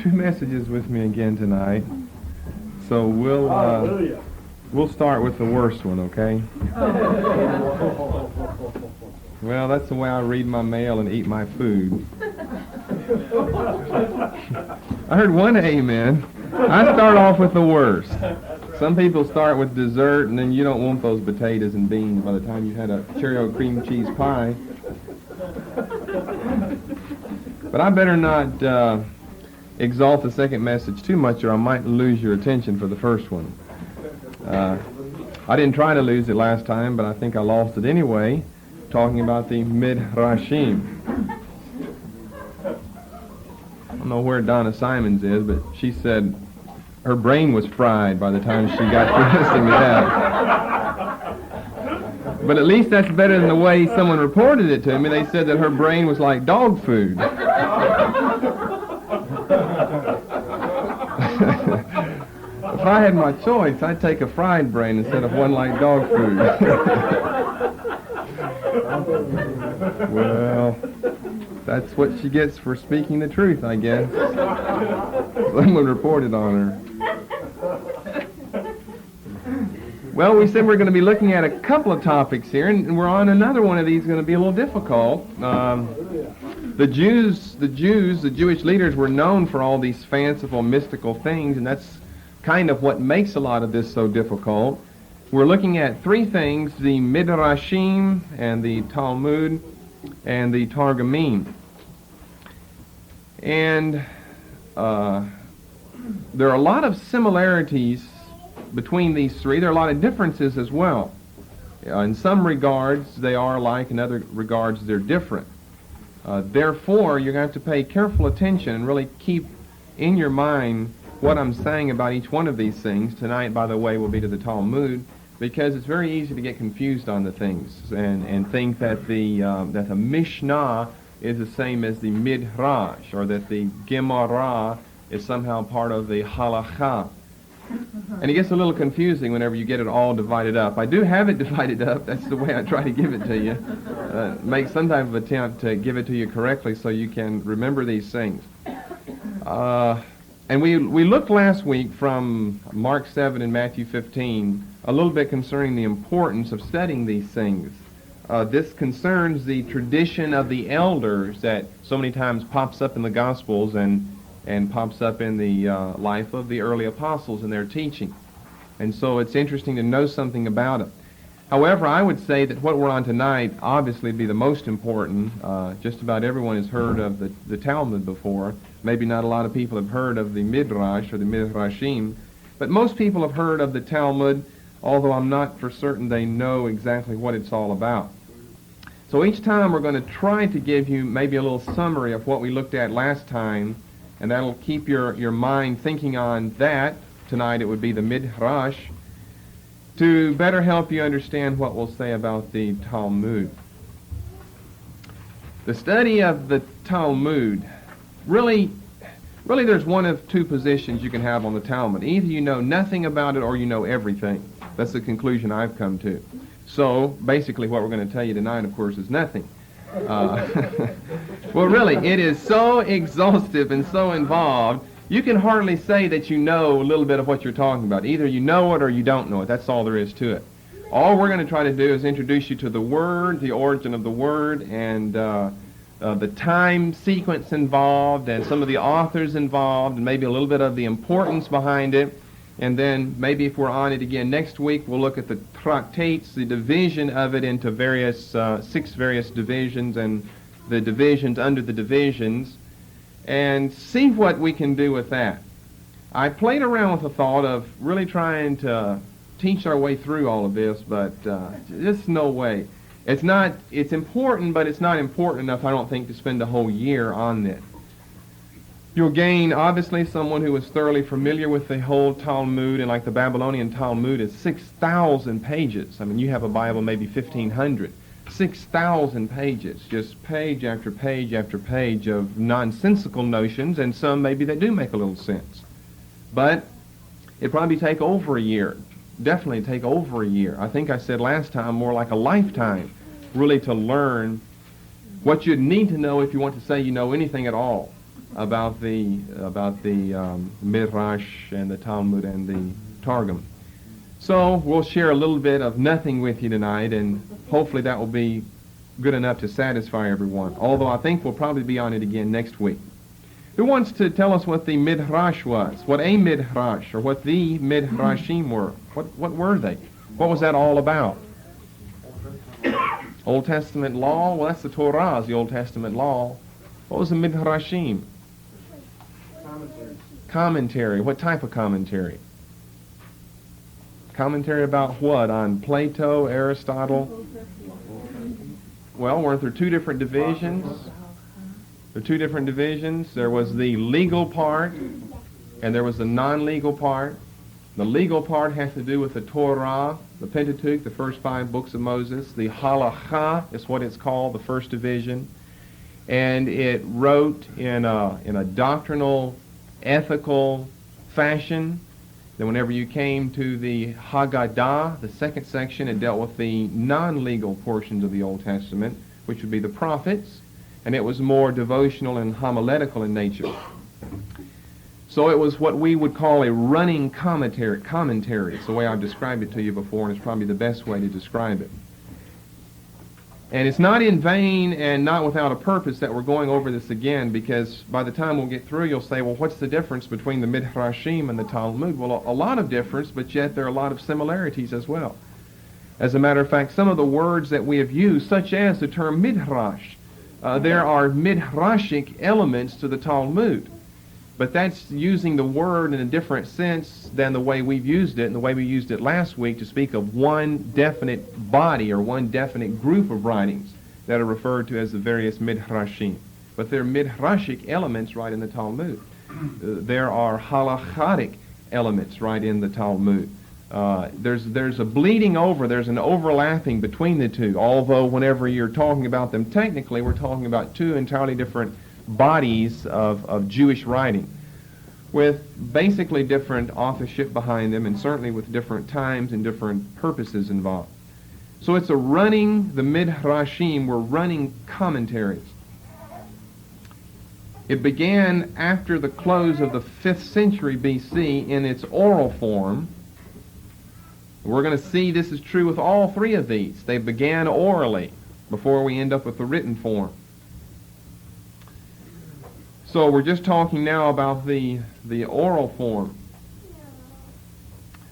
two messages with me again tonight. So we'll start with the worst one, okay? Well, that's the way I read my mail and eat my food. I heard one amen. I start off with the worst. Some people start with dessert, and then you don't want those potatoes and beans by the time you've had a Cheerio cream cheese pie. But I better not exalt the second message too much, or I might lose your attention for the first one. I didn't try to lose it last time, but I think I lost it anyway, talking about the midrashim. I don't know where Donna Simons is, but she said her brain was fried by the time she got through listening to that. But at least that's better than the way someone reported it to me. They said that her brain was like dog food. If I had my choice, I'd take a fried brain instead of one like dog food. Well, that's what she gets for speaking the truth, I guess. Someone reported on her. Well, we said we're going to be looking at a couple of topics here, and we're on another one of these going to be a little difficult. The Jewish leaders were known for all these fanciful, mystical things, and that's kind of what makes a lot of this so difficult. We're looking at three things: the Midrashim, and the Talmud, and the Targumim. And there are a lot of similarities between these three. There are a lot of differences as well. In some regards, they are alike. In other regards, they're different. Therefore, you're going to have to pay careful attention and really keep in your mind what I'm saying about each one of these things. Tonight, by the way, will be to the Talmud, because it's very easy to get confused on the things and think that the Mishnah is the same as the Midrash, or that the Gemara is somehow part of the Halakha. And it gets a little confusing whenever you get it all divided up. I do have it divided up. That's the way I try to give it to you. Make some type of attempt to give it to you correctly so you can remember these things. And we looked last week from Mark 7 and Matthew 15 a little bit concerning the importance of studying these things. This concerns the tradition of the elders that so many times pops up in the Gospels and pops up in the life of the early apostles and their teaching. And so it's interesting to know something about it. However, I would say that what we're on tonight obviously be the most important. Just about everyone has heard of the Talmud before. Maybe not a lot of people have heard of the Midrash or the Midrashim, but most people have heard of the Talmud, although I'm not for certain they know exactly what it's all about. So each time we're going to try to give you maybe a little summary of what we looked at last time, and that'll keep your mind thinking on that. Tonight it would be the Midrash, to better help you understand what we'll say about the Talmud. The study of the Talmud, really there's one of two positions you can have on the Talmud. Either you know nothing about it or you know everything. That's the conclusion I've come to. So basically what we're going to tell you tonight, of course, is nothing. Well, really, it is so exhaustive and so involved, you can hardly say that you know a little bit of what you're talking about. Either you know it or you don't know it. That's all there is to it. All we're going to try to do is introduce you to the Word, the origin of the Word, and the time sequence involved, and some of the authors involved, and maybe a little bit of the importance behind it. And then maybe if we're on it again next week, we'll look at the tractates, the division of it into six various divisions, and the divisions under the divisions, and see what we can do with that. I played around with the thought of really trying to teach our way through all of this, but just no way. It's important, but it's not important enough, I don't think, to spend a whole year on it. You'll gain, obviously, someone who is thoroughly familiar with the whole Talmud, and like the Babylonian Talmud is 6,000 pages. I mean, you have a Bible maybe 1,500. 6,000 pages, just page after page after page of nonsensical notions, and some maybe that do make a little sense. But it'd probably take over a year. Definitely take over a year. I think I said last time more like a lifetime, really, to learn what you'd need to know if you want to say you know anything at all. about the Midrash and the Talmud and the Targum. So we'll share a little bit of nothing with you tonight, and hopefully that will be good enough to satisfy everyone, although I think we'll probably be on it again next week. Who wants to tell us what the Midrash was? What a Midrash, or what the Midrashim were? What were they? What was that all about? Old Testament law? Well, that's the Torah, is the Old Testament law. What was the Midrashim? Commentary. What type of commentary? Commentary about what? On Plato, Aristotle? Well, weren't there two different divisions? There are two different divisions. There was the legal part, and there was the non-legal part. The legal part has to do with the Torah, the Pentateuch, the first 5 books of Moses. The Halakha is what it's called, the first division. And it wrote in a doctrinal, ethical fashion. Then whenever you came to the Haggadah, the second section, it dealt with the non-legal portions of the Old Testament, which would be the prophets, and it was more devotional and homiletical in nature. So it was what we would call a running commentary. It's the way I've described it to you before, and it's probably the best way to describe it. And it's not in vain and not without a purpose that we're going over this again, because by the time we'll get through, you'll say, well, what's the difference between the Midrashim and the Talmud? Well, a lot of difference, but yet there are a lot of similarities as well. As a matter of fact, some of the words that we have used, such as the term Midrash, there are Midrashic elements to the Talmud. But that's using the word in a different sense than the way we've used it, and the way we used it last week to speak of one definite body or one definite group of writings that are referred to as the various Midrashim. But there are Midrashic elements right in the Talmud. There are halakhatic elements right in the Talmud. There's a bleeding over, there's an overlapping between the two, although whenever you're talking about them technically, we're talking about two entirely different bodies of Jewish writing, with basically different authorship behind them, and certainly with different times and different purposes involved. So it's the Midrashim were running commentaries. It began after the close of the 5th century BC in its oral form. We're going to see this is true with all 3 of these. They began orally before we end up with the written form. So we're just talking now about the oral form.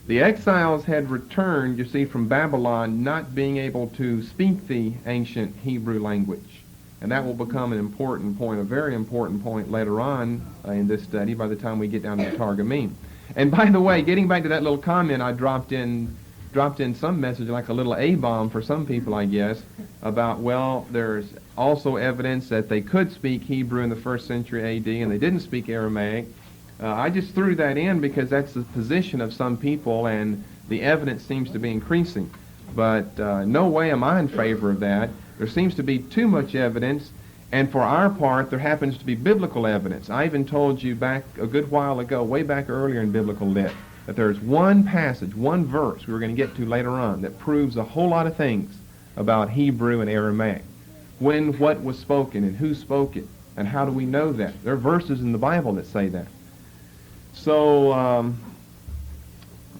The exiles had returned, you see, from Babylon, not being able to speak the ancient Hebrew language. And that will become an important point, a very important point later on in this study by the time we get down to the Targumim. And by the way, getting back to that little comment I dropped in some message, like a little A-bomb for some people, I guess, about, well, there's also evidence that they could speak Hebrew in the 1st century AD and they didn't speak Aramaic. I just threw that in because that's the position of some people, and the evidence seems to be increasing. But no way am I in favor of that. There seems to be too much evidence, and for our part, there happens to be biblical evidence. I even told you back a good while ago, way back earlier in Biblical Lit, that there's one passage, one verse we're going to get to later on that proves a whole lot of things about Hebrew and Aramaic. When what was spoken and who spoke it, and how do we know that? There are verses in the Bible that say that. So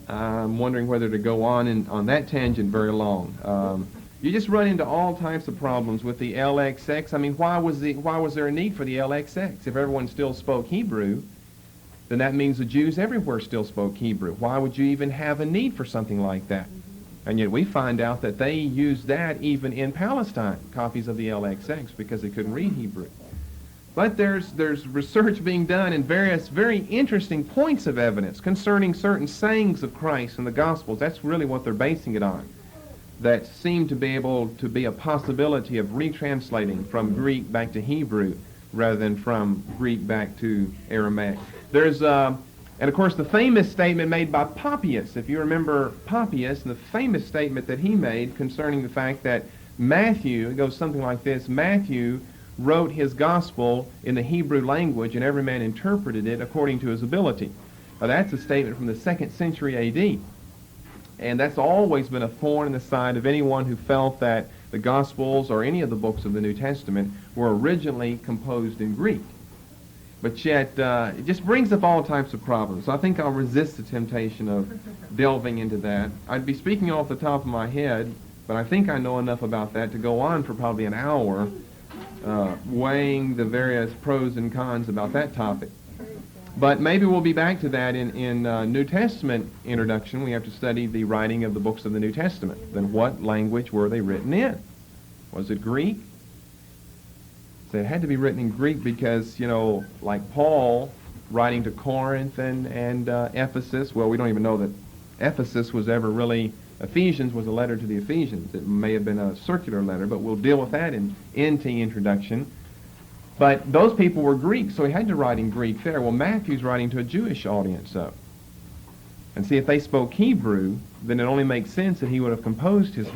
I'm wondering whether to go on that tangent very long. You just run into all types of problems with the LXX. I mean, why was there a need for the LXX? If everyone still spoke Hebrew, then that means the Jews everywhere still spoke Hebrew. Why would you even have a need for something like that? And yet we find out that they used that even in Palestine, copies of the LXX, because they couldn't read Hebrew. But there's research being done in various very interesting points of evidence concerning certain sayings of Christ in the Gospels. That's really what they're basing it on, that seem to be able to be a possibility of retranslating from Greek back to Hebrew rather than from Greek back to Aramaic. There's, and of course, the famous statement made by Papias, if you remember Papias, and the famous statement that he made concerning the fact that Matthew, it goes something like this, Matthew wrote his gospel in the Hebrew language, and every man interpreted it according to his ability. Now, that's a statement from the 2nd century A.D., and that's always been a thorn in the side of anyone who felt that the Gospels or any of the books of the New Testament were originally composed in Greek. But yet, it just brings up all types of problems. So I think I'll resist the temptation of delving into that. I'd be speaking off the top of my head, but I think I know enough about that to go on for probably an hour, weighing the various pros and cons about that topic. But maybe we'll be back to that in New Testament introduction. We have to study the writing of the books of the New Testament. Then what language were they written in? Was it Greek? So it had to be written in Greek because, like Paul writing to Corinth and Ephesus. Well, we don't even know that Ephesus was ever really, Ephesians was a letter to the Ephesians. It may have been a circular letter, but we'll deal with that in NT introduction. But those people were Greek, so he had to write in Greek there. Well, Matthew's writing to a Jewish audience, though. And see, if they spoke Hebrew, then it only makes sense that he would have composed his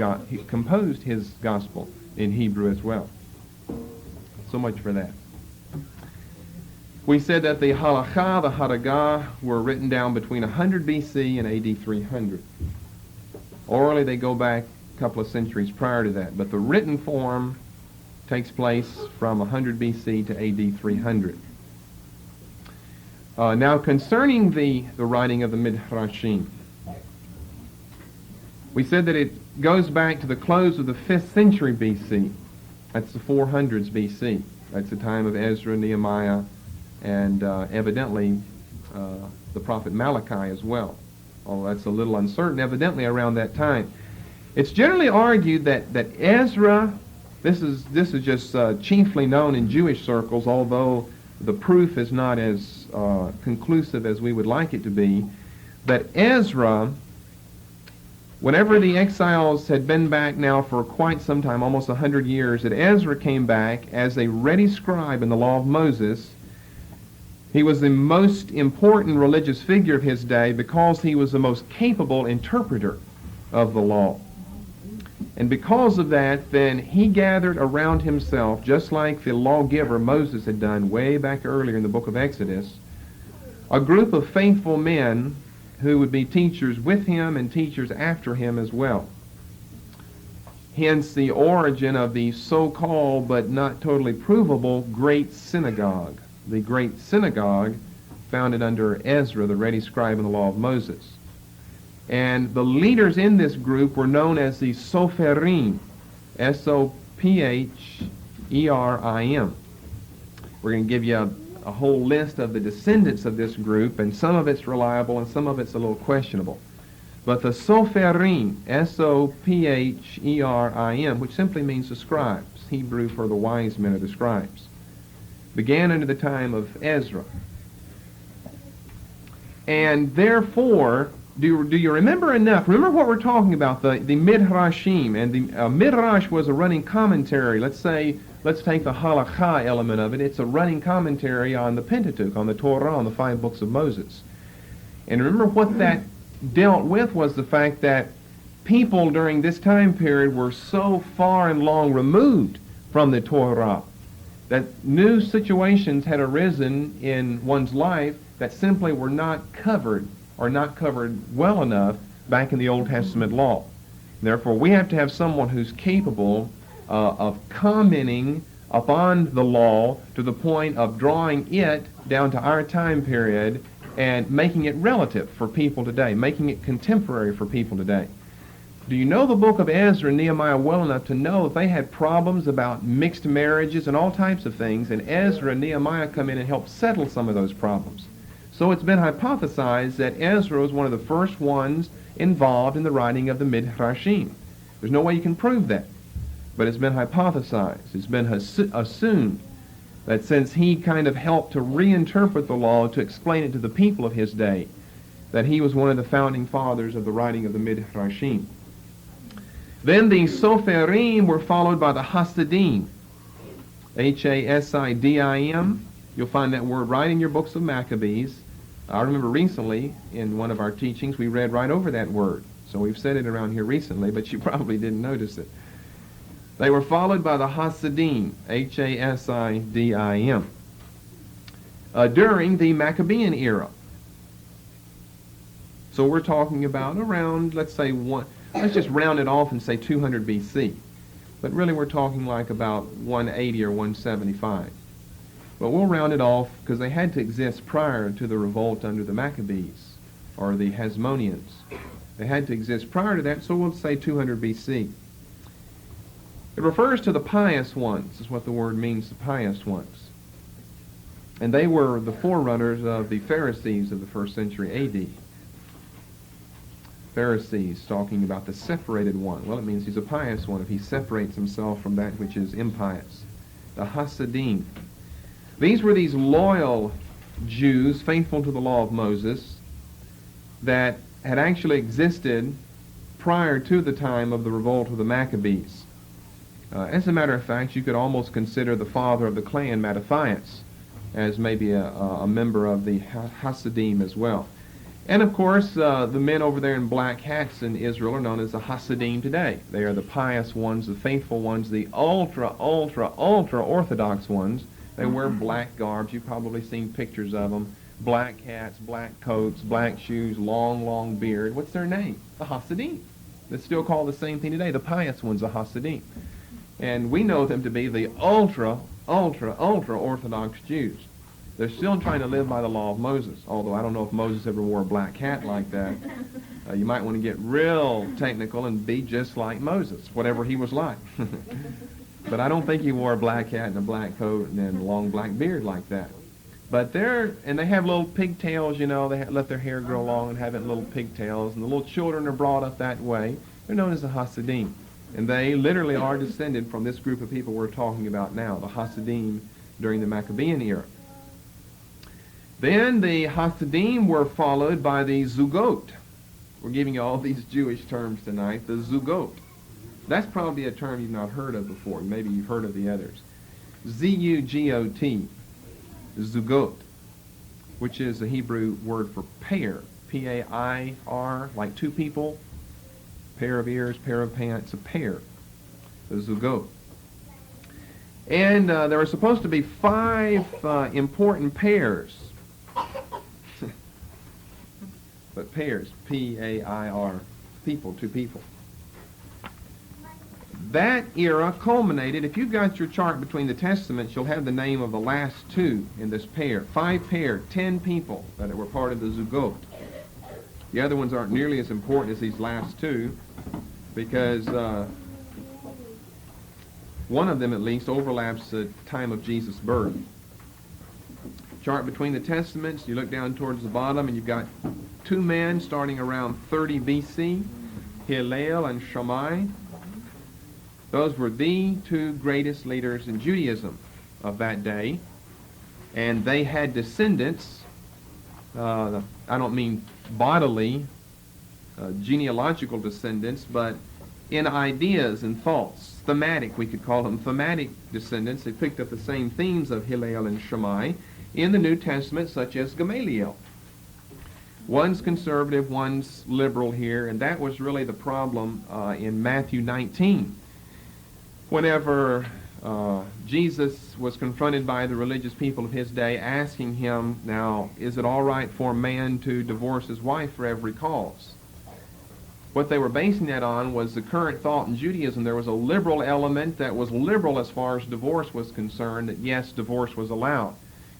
gospel in Hebrew as well. So much for that. We said that the halakha, the hadagah, were written down between 100 B.C. and A.D. 300. Orally, they go back a couple of centuries prior to that, but the written form takes place from 100 B.C. to A.D. 300. Now, concerning the writing of the Midrashim, we said that it goes back to the close of the 5th century B.C. That's the 400s B.C. That's the time of Ezra, Nehemiah, and evidently the prophet Malachi as well. Although that's a little uncertain, evidently around that time. It's generally argued that Ezra, this is just chiefly known in Jewish circles, although the proof is not as conclusive as we would like it to be, that Ezra, whenever the exiles had been back now for quite some time, almost 100 years, that Ezra came back as a ready scribe in the law of Moses. He was the most important religious figure of his day because he was the most capable interpreter of the law. And because of that, then he gathered around himself, just like the lawgiver Moses had done way back earlier in the book of Exodus, a group of faithful men who would be teachers with him and teachers after him as well. Hence the origin of the so-called but not totally provable Great Synagogue. The Great Synagogue founded under Ezra, the ready scribe in the law of Moses. And the leaders in this group were known as the Sopherim, S-O-P-H-E-R-I-M. We're going to give you a whole list of the descendants of this group, and some of it's reliable and some of it's a little questionable. But the Sopherim, S-O-P-H-E-R-I-M, which simply means the scribes, Hebrew for the wise men or the scribes, began under the time of Ezra. And therefore, do you remember enough? Remember what we're talking about, the Midrashim. And the Midrash was a running commentary. Let's take the halakha element of it. It's a running commentary on the Pentateuch, on the Torah, on the 5 books of Moses. And remember what that dealt with was the fact that people during this time period were so far and long removed from the Torah that new situations had arisen in one's life that simply were not covered or not covered well enough back in the Old Testament law. Therefore, we have to have someone who's capable of commenting upon the law to the point of drawing it down to our time period and making it relative for people today, making it contemporary for people today. Do you know the book of Ezra and Nehemiah well enough to know that they had problems about mixed marriages and all types of things, and Ezra and Nehemiah come in and help settle some of those problems? So it's been hypothesized that Ezra was one of the first ones involved in the writing of the Midrashim. There's no way you can prove that, but it's been hypothesized. It's been assumed that since he kind of helped to reinterpret the law to explain it to the people of his day, that he was one of the founding fathers of the writing of the Midrashim. Then the Sopherim were followed by the Hasidim, H-A-S-I-D-I-M. You'll find that word right in your books of Maccabees. I remember recently in one of our teachings we read right over that word. So we've said it around here recently, but you probably didn't notice it. They were followed by the Hasidim, H-A-S-I-D-I-M, during the Maccabean era. So we're talking about around, let's just round it off and say 200 B.C. But really we're talking like about 180 or 175. But we'll round it off because they had to exist prior to the revolt under the Maccabees, or the Hasmoneans. They had to exist prior to that, so we'll say 200 BC. It refers to the pious ones, is what the word means, the pious ones. And they were the forerunners of the Pharisees of the first century AD. Pharisees, talking about the separated one. Well, it means he's a pious one if he separates himself from that which is impious. The Hasidim. These were these loyal Jews, faithful to the law of Moses, that had actually existed prior to the time of the revolt of the Maccabees. As a matter of fact, you could almost consider the father of the clan, Mattathias, as maybe a member of the Hasidim as well. And of course, the men over there in black hats in Israel are known as the Hasidim today. They are the pious ones, the faithful ones, the ultra orthodox ones. They wear black garbs. You've probably seen pictures of them. Black hats, black coats, black shoes, long beard. What's their name? The Hasidim. They still call the same thing today. The pious ones, the Hasidim. And we know them to be the ultra orthodox Jews. They're still trying to live by the law of Moses, although I don't know if Moses ever wore a black hat like that. You might want to get real technical and be just like Moses, whatever he was like. But I don't think he wore a black hat and a black coat and then a long black beard like that. But they have little pigtails, they let their hair grow long and have it in little pigtails, and the little children are brought up that way. They're known as the Hasidim. And they literally are descended from this group of people we're talking about now, the Hasidim during the Maccabean era. Then the Hasidim were followed by the Zugot. We're giving you all these Jewish terms tonight. The Zugot. That's probably a term you've not heard of before. Maybe you've heard of the others. Z-U-G-O-T. Zugot, which is the Hebrew word for pair. P-A-I-R, like two people. Pair of ears, pair of pants, a pair. The Zugot. And there were supposed to be 5 important pairs. But pairs, P-A-I-R, people, two people. That era culminated, if you've got your chart between the Testaments, you'll have the name of the last 2 in this pair. 5 pair, 10 people that were part of the Zugot. The other ones aren't nearly as important as these last 2 because one of them at least overlaps the time of Jesus' birth. Chart between the Testaments, you look down towards the bottom and you've got 2 men starting around 30 BC, Hillel and Shammai. Those were the 2 greatest leaders in Judaism of that day. And they had descendants, I don't mean bodily, genealogical descendants, but in ideas and thoughts. Thematic, we could call them thematic descendants. They picked up the same themes of Hillel and Shammai in the New Testament, such as Gamaliel. One's conservative, one's liberal here, and that was really the problem in Matthew 19. Whenever Jesus was confronted by the religious people of his day, asking him, now, is it all right for a man to divorce his wife for every cause? What they were basing that on was the current thought in Judaism. There was a liberal element that was liberal as far as divorce was concerned, that yes, divorce was allowed.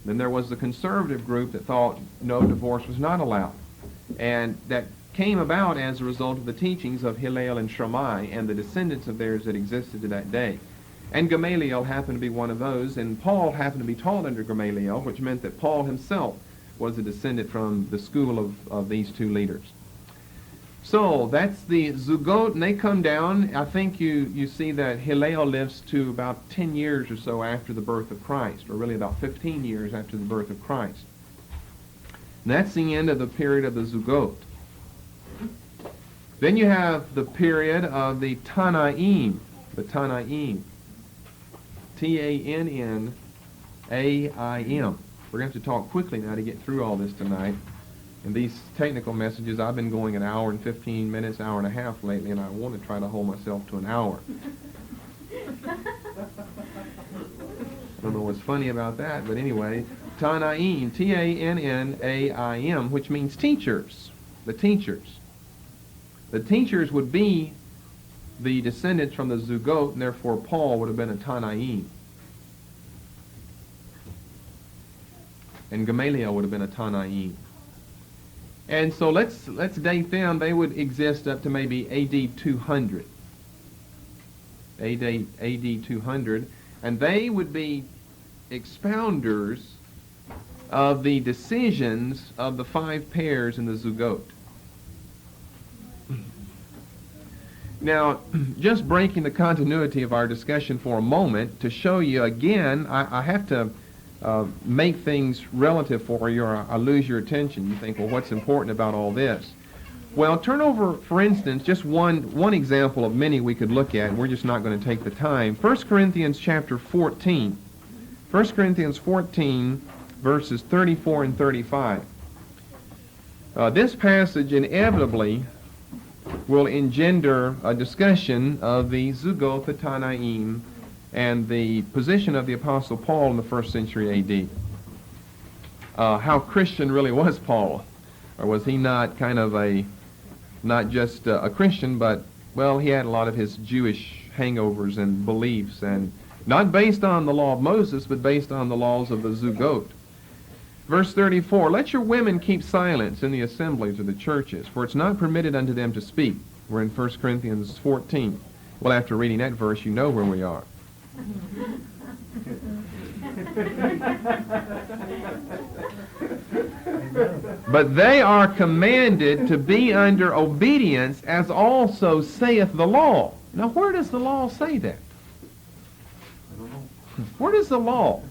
Then there was the conservative group that thought no, divorce was not allowed. And that came about as a result of the teachings of Hillel and Shammai and the descendants of theirs that existed to that day. And Gamaliel happened to be one of those, and Paul happened to be taught under Gamaliel, which meant that Paul himself was a descendant from the school of these 2 leaders. So that's the Zugot, and they come down. I think you see that Hillel lives to about 10 years or so after the birth of Christ, or really about 15 years after the birth of Christ. And that's the end of the period of the Zugot. Then you have the period of the Tanaim, T-A-N-N-A-I-M. We're going to have to talk quickly now to get through all this tonight. And these technical messages, I've been going an hour and 15 minutes, hour and a half lately, and I want to try to hold myself to an hour. I don't know what's funny about that, but anyway, Tanaim, T-A-N-N-A-I-M, which means teachers, the teachers. The teachers would be the descendants from the Zugot, and therefore Paul would have been a Tanaim. and Gamaliel would have been a Tanaim. And so let's date them. They would exist up to maybe AD 200. AD 200, and they would be expounders of the decisions of the 5 pairs in the Zugot. Now, just breaking the continuity of our discussion for a moment to show you again, I have to make things relative for you, or I lose your attention. You think, well, what's important about all this? Well, turn over, for instance, just one example of many we could look at, and we're just not going to take the time. 1 Corinthians chapter 14. 1 Corinthians 14, verses 34 and 35. This passage inevitably will engender a discussion of the Zugot, the Tanaim, and the position of the Apostle Paul in the 1st century A.D. How Christian really was Paul? Or was he not kind of not just a Christian, but, well, he had a lot of his Jewish hangovers and beliefs, and not based on the law of Moses, but based on the laws of the Zugot. Verse 34, let your women keep silence in the assemblies of the churches, for it's not permitted unto them to speak. We're in 1 Corinthians 14. Well, after reading that verse, you know where we are. But they are commanded to be under obedience, as also saith the law. Now, where does the law say that? Where does the law?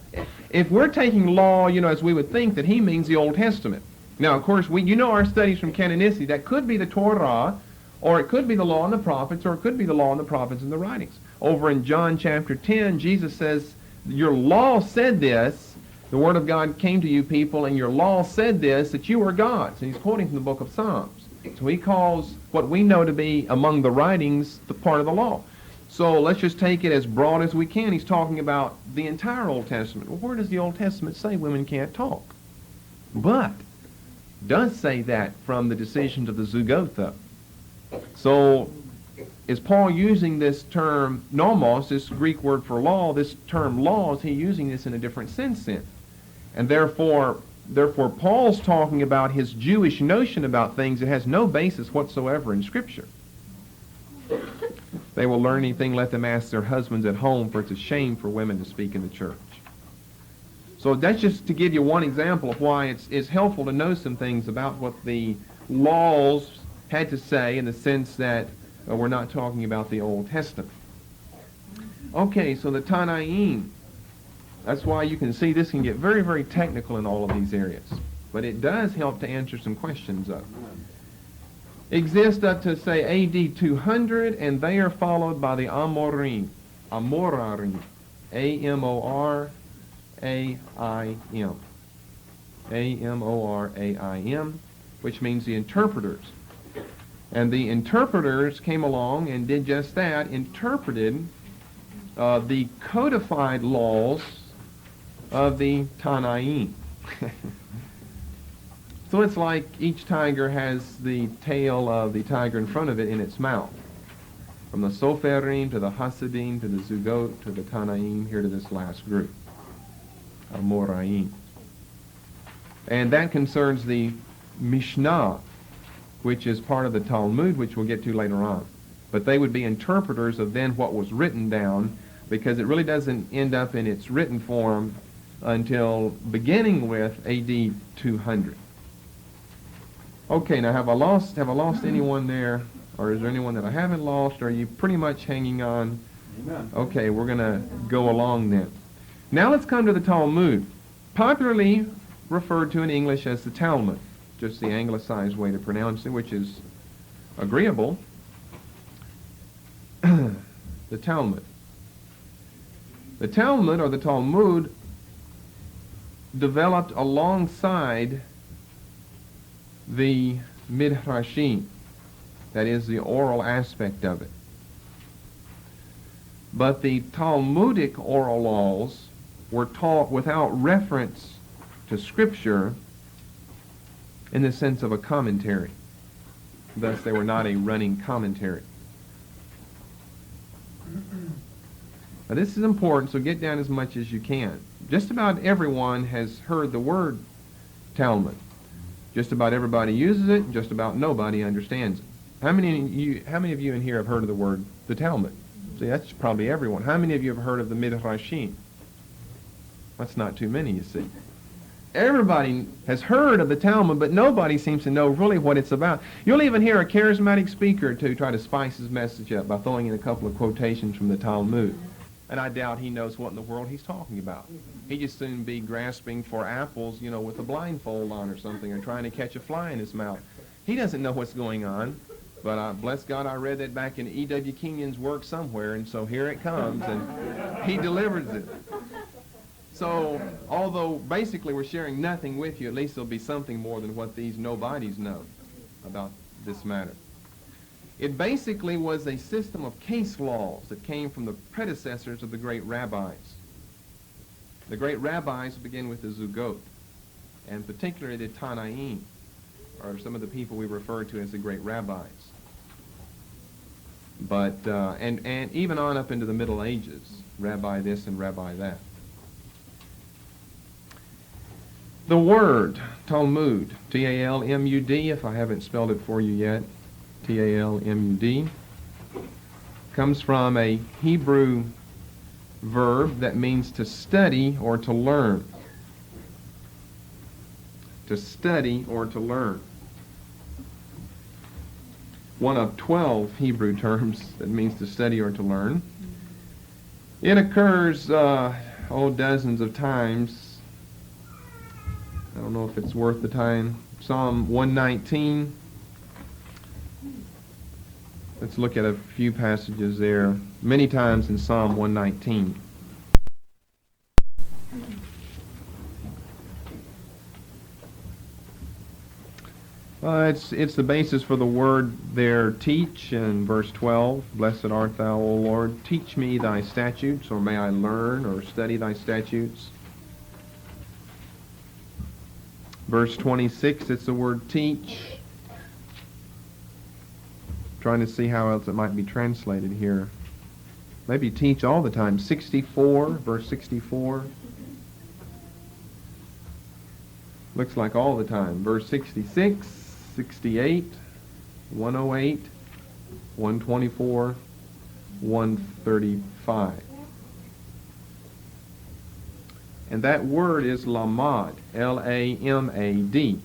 If we're taking law, as we would think, that he means the Old Testament. Now, of course, our studies from Canonicity, that could be the Torah, or it could be the law and the prophets, or it could be the law and the prophets and the writings. Over in John chapter 10, Jesus says, your law said this, the word of God came to you people, and your law said this, that you are gods. And he's quoting from the book of Psalms. So he calls what we know to be among the writings the part of the law. So let's just take it as broad as we can. He's talking about the entire Old Testament. Well, where does the Old Testament say women can't talk? But does say that from the decisions of the Zugot, though. So is Paul using this term nomos, this Greek word for law, this term law, is he using this in a different sense then? And therefore Paul's talking about his Jewish notion about things that has no basis whatsoever in Scripture. They will learn anything, let them ask their husbands at home, for it's a shame for women to speak in the church. So that's just to give you one example of why it's helpful to know some things about what the laws had to say, in the sense that we're not talking about the Old Testament. Okay, so the Tanaim. That's why you can see this can get very, very technical in all of these areas. But it does help to answer some questions up. Exist up to, say, A.D. 200, and they are followed by the Amorim. Amorarim. A-M-O-R-A-I-M. A-M-O-R-A-I-M, which means the interpreters. And the interpreters came along and did just that, interpreted the codified laws of the Tanaim. So it's like each tiger has the tail of the tiger in front of it in its mouth. From the Soferim to the Hasidim to the Zugot to the Tanaim, here to this last group, Amoraim. And that concerns the Mishnah, which is part of the Talmud, which we'll get to later on. But they would be interpreters of then what was written down, because it really doesn't end up in its written form until beginning with AD 200. Okay, now have I lost anyone there? Or is there anyone that I haven't lost? Or are you pretty much hanging on? Amen. Okay, we're going to go along then. Now let's come to the Talmud, popularly referred to in English as the Talmud, just the anglicized way to pronounce it, which is agreeable. The Talmud. The Talmud, or the Talmud, developed alongside the Midrashim, that is the oral aspect of it. But the Talmudic oral laws were taught without reference to Scripture in the sense of a commentary. Thus, they were not a running commentary. Now, this is important, so get down as much as you can. just about everyone has heard the word Talmud. Just about everybody uses it, just about nobody understands it. How many of you in here have heard of the word the Talmud? See, that's probably everyone. How many of you have heard of the Midrashim? That's not too many, you see. Everybody has heard of the Talmud, but nobody seems to know really what it's about. You'll even hear a charismatic speaker to try to spice his message up by throwing in a couple of quotations from the Talmud. And I doubt he knows what in the world he's talking about. He'd just soon be grasping for apples, with a blindfold on or something, or trying to catch a fly in his mouth. He doesn't know what's going on. But bless God, I read that back in E.W. Kenyon's work somewhere, and so here it comes, and he delivers it. So, although basically we're sharing nothing with you, at least there'll be something more than what these nobodies know about this matter. It basically was a system of case laws that came from the predecessors of the great rabbis. The great rabbis begin with the Zugot, and particularly the Tanaim, or some of the people we refer to as the great rabbis. But, and even on up into the Middle Ages, rabbi this and rabbi that. The word Talmud, T-A-L-M-U-D, if I haven't spelled it for you yet, T-A-L-M-U-D, comes from a Hebrew verb that means to study or to learn. To study or to learn. One of 12 Hebrew terms that means to study or to learn. It occurs, dozens of times. I don't know if it's worth the time. Psalm 119. Let's look at a few passages there. Many times in Psalm 119. It's the basis for the word there, teach, in verse 12. Blessed art thou, O Lord. Teach me thy statutes, or may I learn or study thy statutes. Verse 26, it's the word teach. Trying to see how else it might be translated here. Maybe teach all the time. 64, verse 64. Looks like all the time. Verse 66, 68, 108, 124, 135. And that word is lamad, L-A-M-A-D.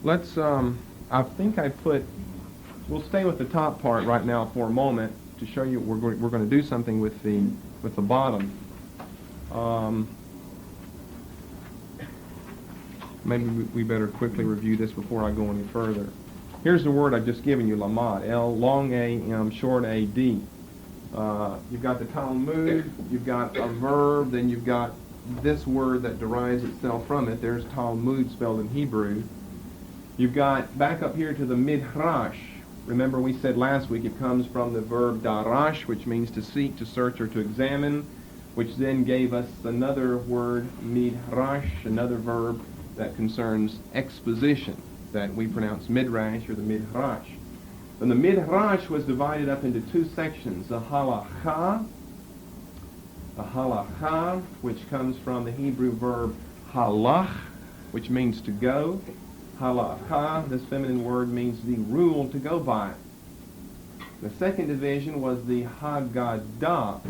Let's, I think I put, we'll stay with the top part right now for a moment to show you we're going to do something with the bottom. Maybe we better quickly review this before I go any further. Here's the word I've just given you, lamad, L, long A, M, short A, D. You've got the Talmud, you've got a verb, then you've got this word that derives itself from it. There's Talmud spelled in Hebrew. You've got, back up here to the midrash. Remember we said last week it comes from the verb darash, which means to seek, to search, or to examine, which then gave us another word, midrash, another verb that concerns exposition, that we pronounce midrash or the midrash. And the midrash was divided up into two sections, the halakha, which comes from the Hebrew verb halach, which means to go. Halakha, this feminine word, means the rule to go by. The second division was the Haggadah,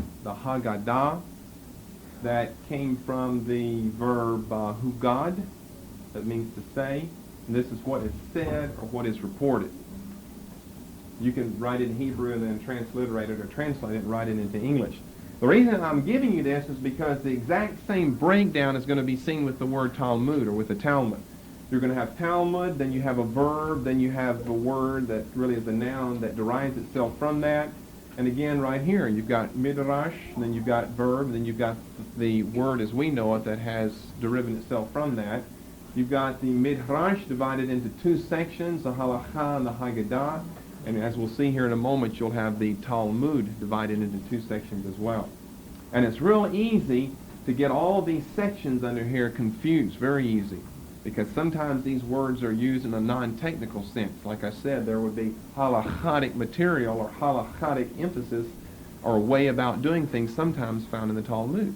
that came from the verb hugad, that means to say. And this is what is said or what is reported. You can write it in Hebrew and then transliterate it or translate it and write it into English. The reason I'm giving you this is because the exact same breakdown is going to be seen with the word Talmud or with the Talmud. You're going to have Talmud, then you have a verb, then you have the word that really is a noun that derives itself from that. And again, right here, you've got midrash, then you've got verb, then you've got the word as we know it that has deriven itself from that. You've got the midrash divided into two sections, the halakha and the Haggadah. And as we'll see here in a moment, you'll have the Talmud divided into two sections as well. And it's real easy to get all these sections under here confused, very easy, because sometimes these words are used in a non-technical sense. Like I said, there would be halakhatic material or halakhatic emphasis or a way about doing things sometimes found in the Talmud.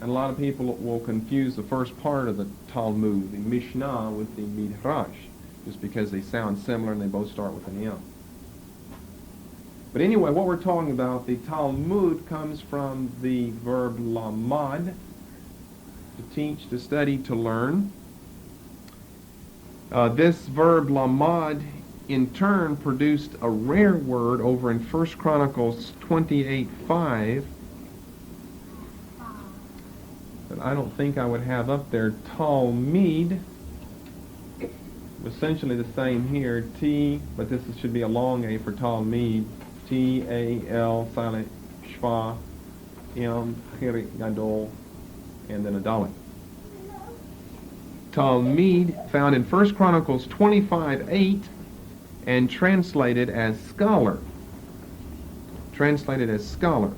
And a lot of people will confuse the first part of the Talmud, the Mishnah, with the Midrash, just because they sound similar and they both start with an M. But anyway, what we're talking about, the Talmud comes from the verb lamad, to teach, to study, to learn. This verb lamad in turn produced a rare word over in 1 Chronicles 28:5 that I don't think I would have up there. Talmud, essentially the same here, T, but this should be a long A for Talmud, T-A-L, silent, Shva, M, Chirik, Gadol, and then a Dalet. Talmud, found in 1 Chronicles 25:8, and translated as scholar. Translated as scholar.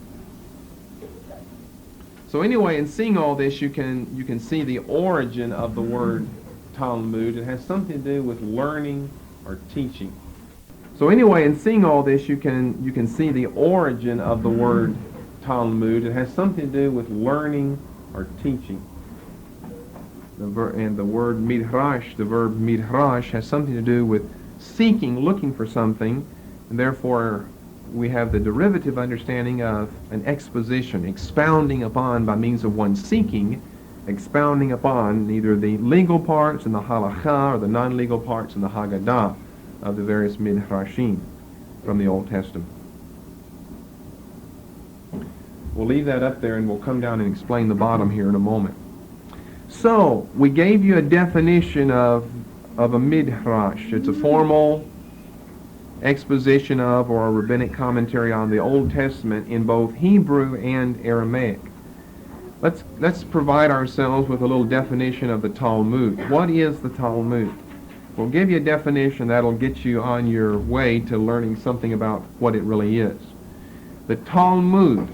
So anyway, in seeing all this, you can see the origin of the word Talmud. It has something to do with learning or teaching. So anyway, in seeing all this, you can see the origin of the word Talmud. It has something to do with learning or teaching. And the word midrash, the verb midrash, has something to do with seeking, looking for something, and therefore we have the derivative understanding of an exposition, expounding upon by means of one seeking, expounding upon either the legal parts in the halakha or the non-legal parts in the Haggadah of the various midrashim from the Old Testament. We'll leave that up there and we'll come down and explain the bottom here in a moment. So, we gave you a definition of a midrash. It's a formal exposition of or a rabbinic commentary on the Old Testament in both Hebrew and Aramaic. Let's provide ourselves with a little definition of the Talmud. What is the Talmud? We'll give you a definition that'll get you on your way to learning something about what it really is. The Talmud.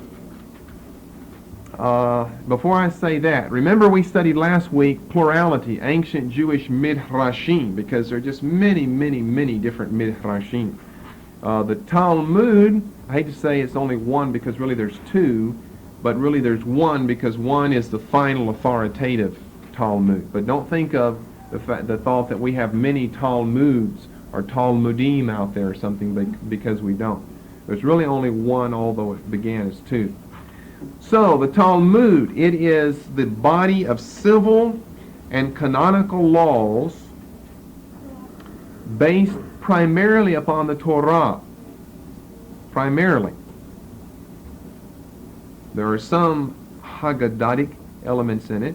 Before I say that, remember we studied last week plurality, ancient Jewish midrashim, because there are just many, many, many different midrashim. The Talmud, I hate to say it's only one because really there's two, but really there's one because one is the final authoritative Talmud. But don't think of the thought that we have many Talmuds or Talmudim out there or something because we don't. There's really only one, although it began as two. So, the Talmud, it is the body of civil and canonical laws based primarily upon the Torah. Primarily. There are some Haggadic elements in it,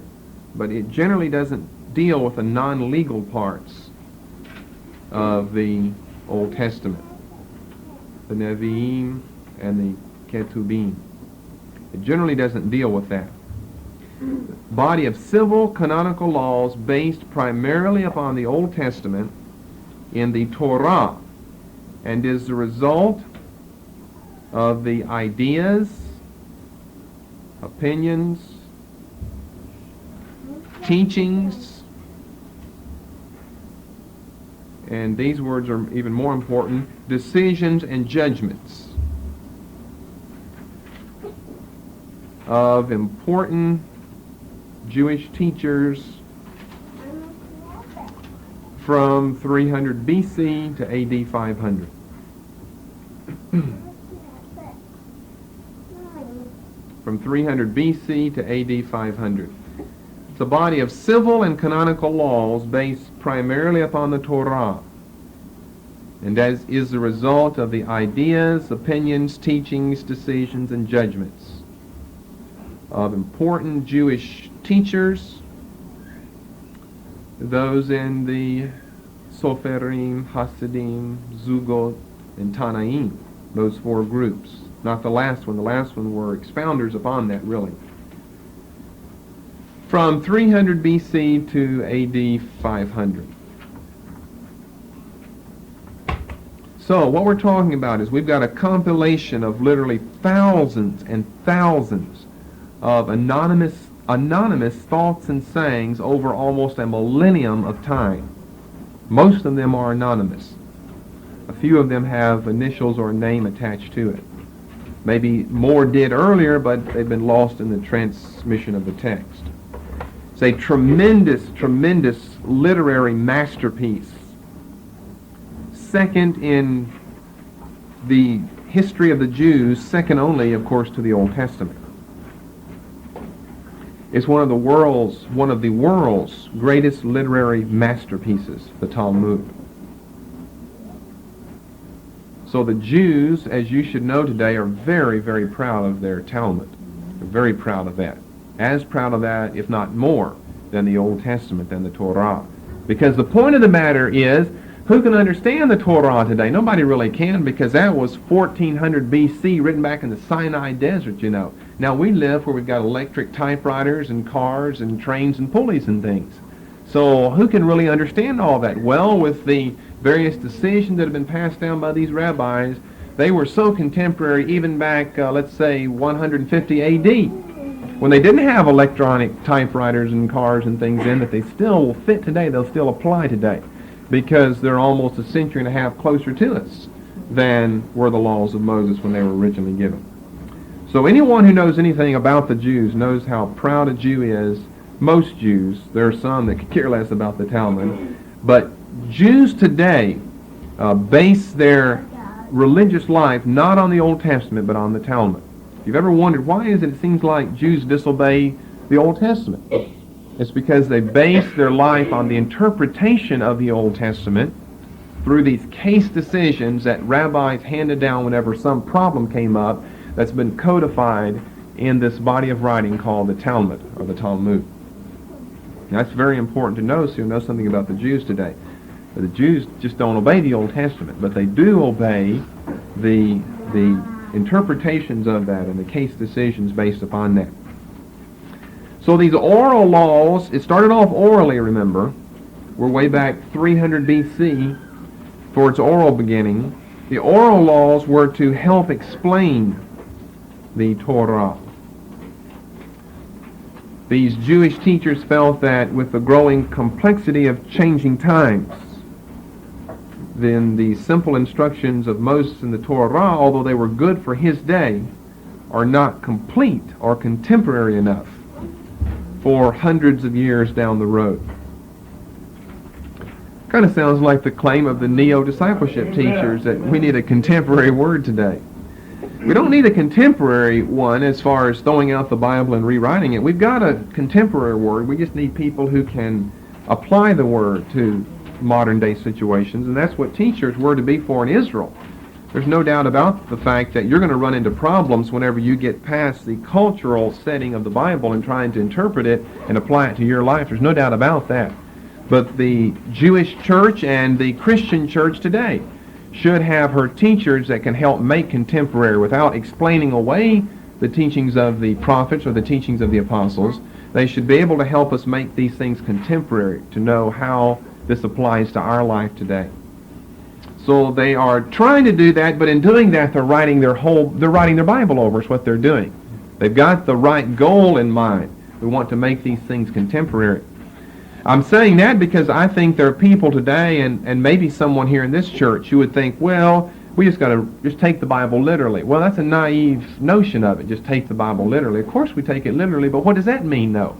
but it generally doesn't deal with the non-legal parts of the Old Testament. The Nevi'im and the Ketubim. It generally doesn't deal with that. Body of civil canonical laws based primarily upon the Old Testament in the Torah, and is the result of the ideas, opinions, teachings, and these words are even more important, decisions and judgments of important Jewish teachers from 300 BC to AD 500. From 300 BC to AD 500. It's a body of civil and canonical laws based primarily upon the Torah, and as is the result of the ideas, opinions, teachings, decisions, and judgments of important Jewish teachers, those in the Soferim, Hasidim, Zugot, and Tanaim, those four groups. Not the last one. The last one were expounders upon that, really. From 300 BC to AD 500. So what we're talking about is we've got a compilation of literally thousands and thousands of anonymous thoughts and sayings over almost a millennium of time. Most of them are anonymous. A few of them have initials or a name attached to it. Maybe more did earlier, but they've been lost in the transmission of the text. It's a tremendous, tremendous literary masterpiece. Second in the history of the Jews, second only, of course, to the Old Testament. It's one of the world's greatest literary masterpieces, the Talmud. So the Jews, as you should know today, are very, very proud of their Talmud. They're very proud of that. As proud of that, if not more, than the Old Testament, than the Torah. Because the point of the matter is, who can understand the Torah today? Nobody really can, because that was 1400 BC, written back in the Sinai Desert, you know. Now we live where we've got electric typewriters and cars and trains and pulleys and things. So who can really understand all that? Well, with the various decisions that have been passed down by these rabbis, they were so contemporary even back, let's say, 150 A.D., when they didn't have electronic typewriters and cars and things in, that they still will fit today, they'll still apply today, because they're almost a century and a half closer to us than were the laws of Moses when they were originally given. So anyone who knows anything about the Jews knows how proud a Jew is. Most Jews, there are some that could care less about the Talmud, but Jews today base their religious life not on the Old Testament but on the Talmud. If you've ever wondered why is it seems like Jews disobey the Old Testament, it's because they base their life on the interpretation of the Old Testament through these case decisions that rabbis handed down whenever some problem came up that's been codified in this body of writing called the Talmud or the Talmud. Now, that's very important to know, so you'll know something about the Jews today. The Jews just don't obey the Old Testament, but they do obey the interpretations of that and the case decisions based upon that. So these oral laws, it started off orally, remember. We're way back 300 BC for its oral beginning. The oral laws were to help explain the Torah. These Jewish teachers felt that with the growing complexity of changing times, then the simple instructions of Moses in the Torah, although they were good for his day, are not complete or contemporary enough for hundreds of years down the road. Kind of sounds like the claim of the neo-discipleship teachers that we need a contemporary word today. We don't need a contemporary one as far as throwing out the Bible and rewriting it. We've got a contemporary word. We just need people who can apply the word to modern day situations, and that's what teachers were to be for in Israel. There's no doubt about the fact that you're going to run into problems whenever you get past the cultural setting of the Bible and trying to interpret it and apply it to your life. There's no doubt about that. But the Jewish church and the Christian church today should have her teachers that can help make contemporary without explaining away the teachings of the prophets or the teachings of the apostles. They should be able to help us make these things contemporary, to know how this applies to our life today. So they are trying to do that, but in doing that, they're writing their Bible over. Is what they're doing. They've got the right goal in mind. We want to make these things contemporary. I'm saying that because I think there are people today, and maybe someone here in this church, who would think, well, we just got to just take the Bible literally. Well, that's a naive notion of it. Just take the Bible literally. Of course, we take it literally, but what does that mean, though?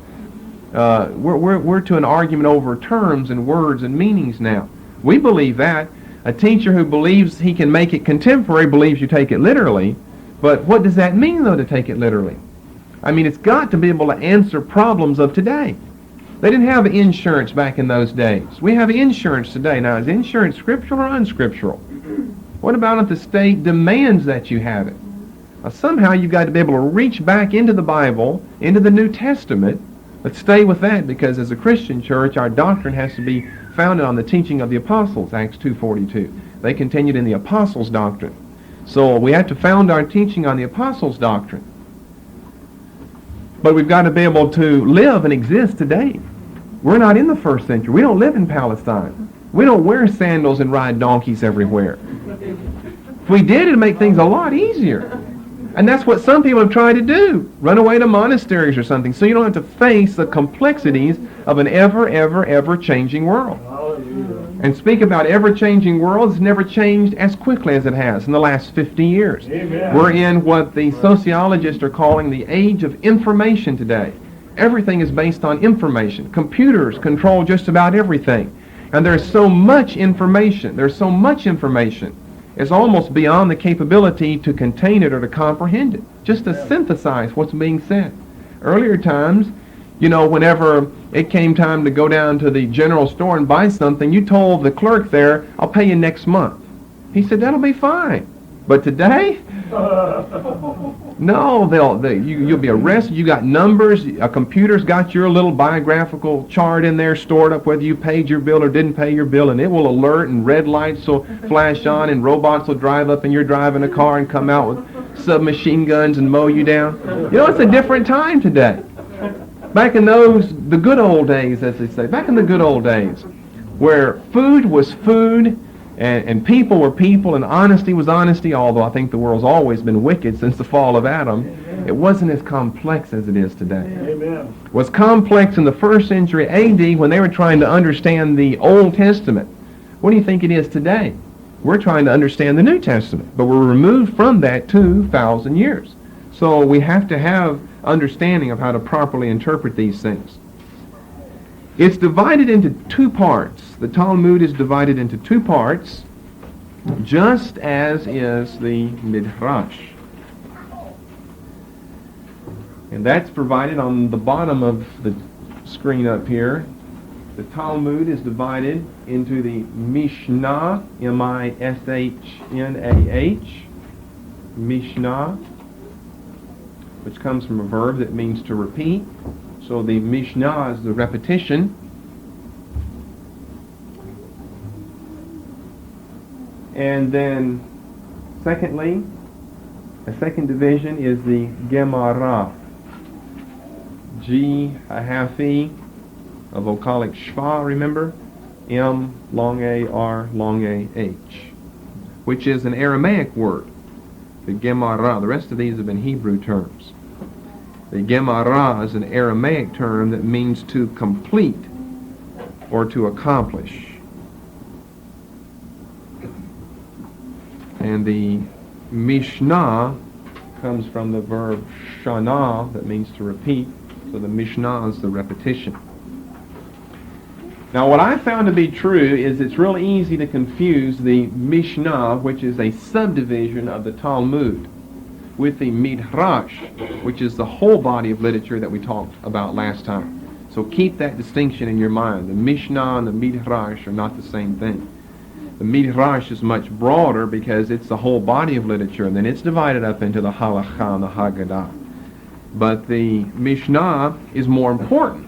We're to an argument over terms and words and meanings now. We believe that. A teacher who believes he can make it contemporary believes you take it literally. But what does that mean, though, to take it literally? I mean, it's got to be able to answer problems of today. They didn't have insurance back in those days. We have insurance today. Now, is insurance scriptural or unscriptural? What about if the state demands that you have it? Now, somehow you've got to be able to reach back into the Bible, into the New Testament. Let's stay with that, because as a Christian church, our doctrine has to be founded on the teaching of the apostles, Acts 2:42. They continued in the apostles' doctrine. So we have to found our teaching on the apostles' doctrine. But we've got to be able to live and exist today. We're not in the first century. We don't live in Palestine. We don't wear sandals and ride donkeys everywhere. If we did, it'd make things a lot easier. And that's what some people have tried to do. Run away to monasteries or something so you don't have to face the complexities of an ever changing world. And speak about ever-changing worlds, it's never changed as quickly as it has in the last 50 years. Amen. We're in what the sociologists are calling the age of information today. Everything is based on information. Computers control just about everything. And there's so much information. It's almost beyond the capability to contain it or to comprehend it, just to synthesize what's being said. Earlier times, whenever it came time to go down to the general store and buy something, you told the clerk there, "I'll pay you next month." He said, "That'll be fine." But today, no, you'll be arrested. You got numbers. A computer's got your little biographical chart in there stored up, whether you paid your bill or didn't pay your bill, and it will alert, and red lights will flash on, and robots will drive up, and you're driving a car and come out with submachine guns and mow you down. It's a different time today. Back in the good old days, as they say, where food was food, and people were people, and honesty was honesty, although I think the world's always been wicked since the fall of Adam, it wasn't as complex as it is today. Amen. It was complex in the 1st century A.D. when they were trying to understand the Old Testament. What do you think it is today? We're trying to understand the New Testament, but we're removed from that 2,000 years. So we have to have understanding of how to properly interpret these things. It's divided into 2 parts. The Talmud is divided into 2 parts, just as is the Midrash. And that's provided on the bottom of the screen up here. The Talmud is divided into the Mishnah, M-I-S-H-N-A-H, Mishnah, which comes from a verb that means to repeat. So the Mishnah is the repetition. And then, secondly, a second division is the Gemara. G, a half E, a vocalic shva, remember? M, long A, R, long A, H, which is an Aramaic word. The Gemara. The rest of these have been Hebrew terms. The Gemara is an Aramaic term that means to complete or to accomplish. And the Mishnah comes from the verb shana, that means to repeat. So the Mishnah is the repetition. Now what I found to be true is it's real easy to confuse the Mishnah, which is a subdivision of the Talmud, with the Midrash, which is the whole body of literature that we talked about last time. So keep that distinction in your mind. The Mishnah and the Midrash are not the same thing. The Midrash is much broader because it's the whole body of literature, and then it's divided up into the Halakha and the Haggadah. But the Mishnah is more important.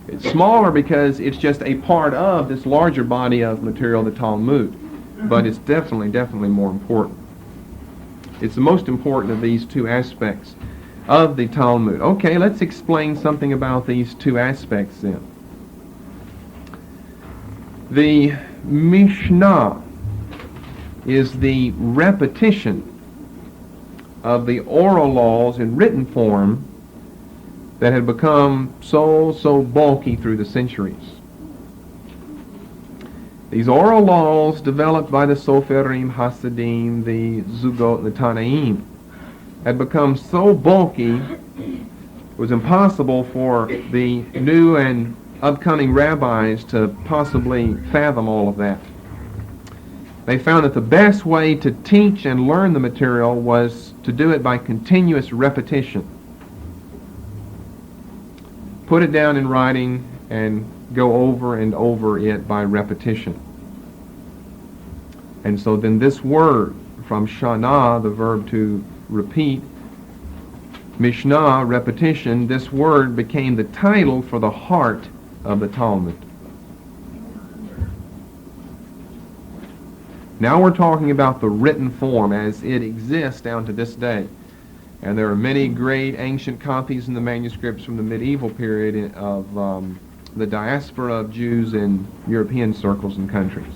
It's smaller because it's just a part of this larger body of material, the Talmud. But it's definitely more important. It's the most important of these 2 aspects of the Talmud. Okay, let's explain something about these 2 aspects then. The Mishnah is the repetition of the oral laws in written form that had become so bulky through the centuries. These oral laws developed by the Soferim, Hasidim, the Zugot, and the Tanaim had become so bulky it was impossible for the new and upcoming rabbis to possibly fathom all of that. They found that the best way to teach and learn the material was to do it by continuous repetition. Put it down in writing and go over and over it by repetition. And so then this word from shana, the verb to repeat, Mishnah, repetition, this word became the title for the heart of the Talmud. Now we're talking about the written form as it exists down to this day. And there are many great ancient copies in the manuscripts from the medieval period of the diaspora of Jews in European circles and countries.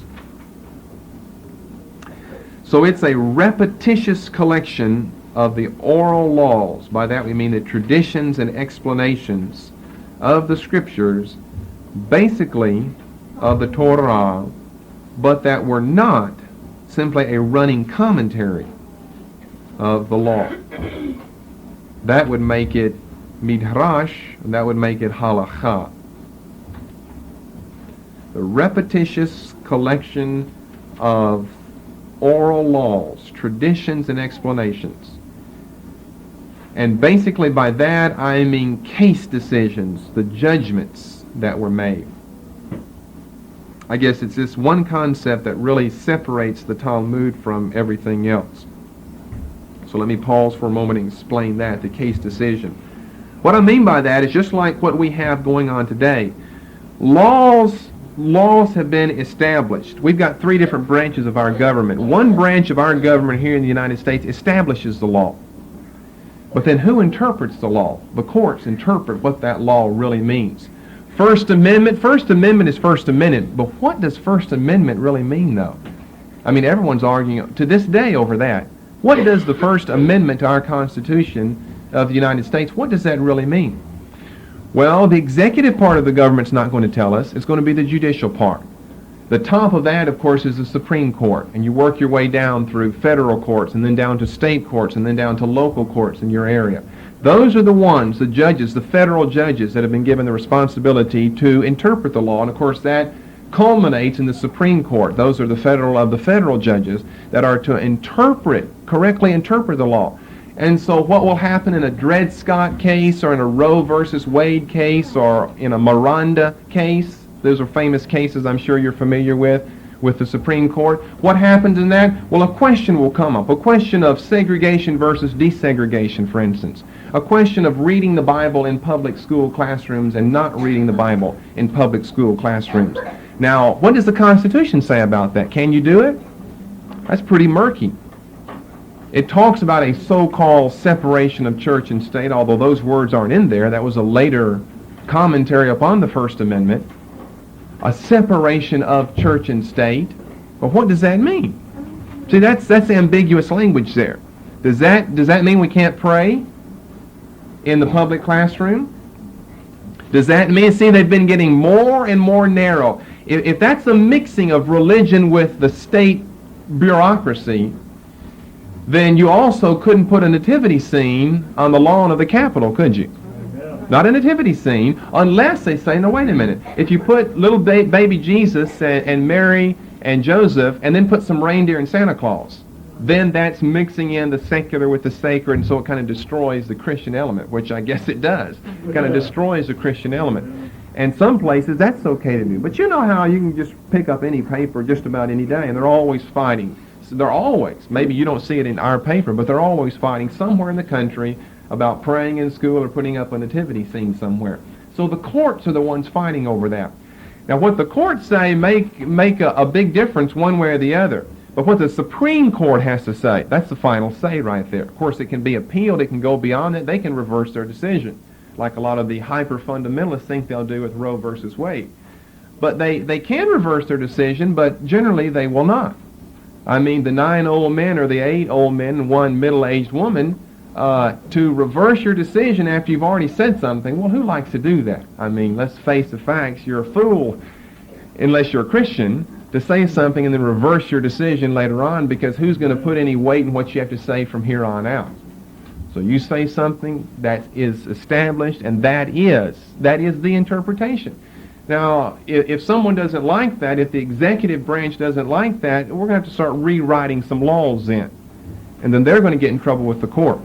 So it's a repetitious collection of the oral laws. By that we mean the traditions and explanations of the Scriptures, basically of the Torah, but that were not simply a running commentary of the law. That would make it midrash, and that would make it halakha. The repetitious collection of oral laws, traditions, and explanations. And basically by that I mean case decisions, the judgments that were made. I guess it's this one concept that really separates the Talmud from everything else. So let me pause for a moment and explain that, the case decision. What I mean by that is just like what we have going on today. Laws have been established. We've got three different branches of our government. One branch of our government here in the United States establishes the law. But then who interprets the law? The courts interpret what that law really means. First Amendment is First Amendment, but what does First Amendment really mean, though? I mean, everyone's arguing to this day over that. What does the First Amendment to our Constitution of the United States, what does that really mean? Well, the executive part of the government's not going to tell us. It's going to be the judicial part. The top of that, of course, is the Supreme Court, and you work your way down through federal courts, and then down to state courts, and then down to local courts in your area. Those are the ones, the judges, the federal judges, that have been given the responsibility to interpret the law, and of course that culminates in the Supreme Court. Those are the federal judges that are to correctly interpret the law. And so what will happen in a Dred Scott case, or in a Roe versus Wade case, or in a Miranda case? Those are famous cases I'm sure you're familiar with the Supreme Court. What happens in that? Well, a question will come up. A question of segregation versus desegregation, for instance. A question of reading the Bible in public school classrooms and not reading the Bible in public school classrooms. Now, what does the Constitution say about that? Can you do it? That's pretty murky. It talks about a so-called separation of church and state, although those words aren't in there. That was a later commentary upon the First Amendment. A separation of church and state. But what does that mean? See, that's ambiguous language there. Does that mean we can't pray in the public classroom? Does that mean, see, they've been getting more and more narrow. If that's a mixing of religion with the state bureaucracy, then you also couldn't put a nativity scene on the lawn of the Capitol, could you? Not a nativity scene, unless they say, no, wait a minute. If you put little baby Jesus and Mary and Joseph, and then put some reindeer and Santa Claus, then that's mixing in the secular with the sacred, and so it kind of destroys the Christian element, which I guess it does. It kind of destroys the Christian element. And some places that's okay to do. But you know how you can just pick up any paper just about any day, and they're always fighting. So they're always, maybe you don't see it in our paper, but they're always fighting somewhere in the country about praying in school or putting up a nativity scene somewhere. So the courts are the ones fighting over that. Now what the courts say make a big difference one way or the other. But what the Supreme Court has to say, that's the final say right there. Of course, it can be appealed. It can go beyond it. They can reverse their decision, like a lot of the hyper-fundamentalists think they'll do with Roe versus Wade. But they can reverse their decision, but generally they will not. I mean, the 9 old men or the 8 old men and 1 middle-aged woman, to reverse your decision after you've already said something, well, who likes to do that? I mean, let's face the facts. You're a fool, unless you're a Christian, to say something and then reverse your decision later on, because who's going to put any weight in what you have to say from here on out? So you say something that is established, and that is the interpretation. Now, if someone doesn't like that, if the executive branch doesn't like that, we're going to have to start rewriting some laws in. And then they're going to get in trouble with the court.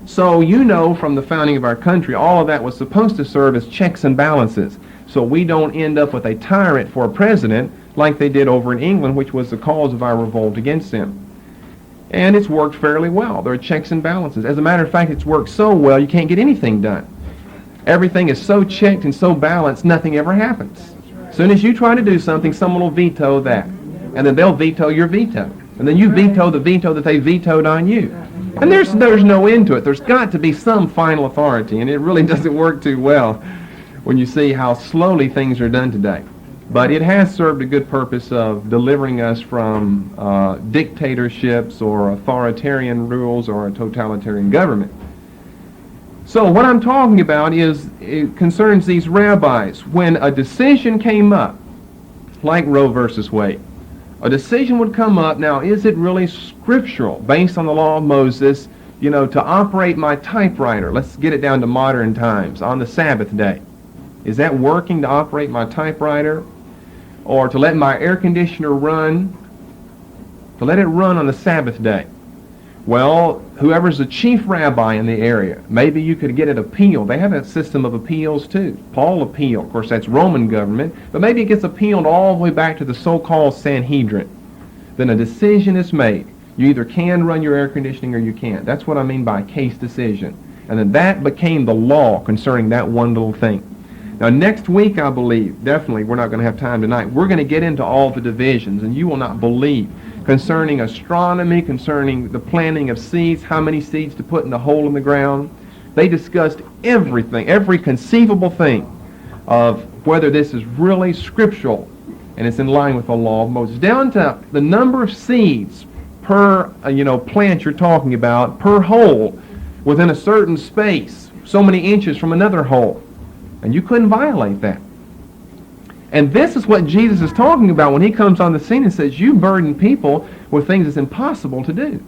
So you know from the founding of our country, all of that was supposed to serve as checks and balances. So we don't end up with a tyrant for a president like they did over in England, which was the cause of our revolt against him. And it's worked fairly well. There are checks and balances. As a matter of fact, it's worked so well you can't get anything done. Everything is so checked and so balanced, nothing ever happens. As soon as you try to do something, someone will veto that. And then they'll veto your veto. And then you veto the veto that they vetoed on you. And there's no end to it. There's got to be some final authority, and it really doesn't work too well when you see how slowly things are done today. But it has served a good purpose of delivering us from dictatorships or authoritarian rules or a totalitarian government. So what I'm talking about it concerns these rabbis. When a decision came up, like Roe versus Wade, a decision would come up, now is it really scriptural, based on the law of Moses, to operate my typewriter, let's get it down to modern times, on the Sabbath day? Is that working to operate my typewriter? Or to let my air conditioner run, to let it run on the Sabbath day? Well, whoever's the chief rabbi in the area, maybe you could get it appealed. They have a system of appeals too. Paul appeal, of course that's Roman government, but maybe it gets appealed all the way back to the so-called Sanhedrin. Then a decision is made. You either can run your air conditioning or you can't. That's what I mean by case decision. And then that became the law concerning that one little thing. Now next week, I believe, definitely, we're not going to have time tonight, we're going to get into all the divisions, and you will not believe, concerning astronomy, concerning the planting of seeds, how many seeds to put in the hole in the ground. They discussed everything, every conceivable thing of whether this is really scriptural and it's in line with the law of Moses, down to the number of seeds per plant you're talking about, per hole, within a certain space, so many inches from another hole. And you couldn't violate that. And this is what Jesus is talking about when he comes on the scene and says, you burden people with things that's impossible to do.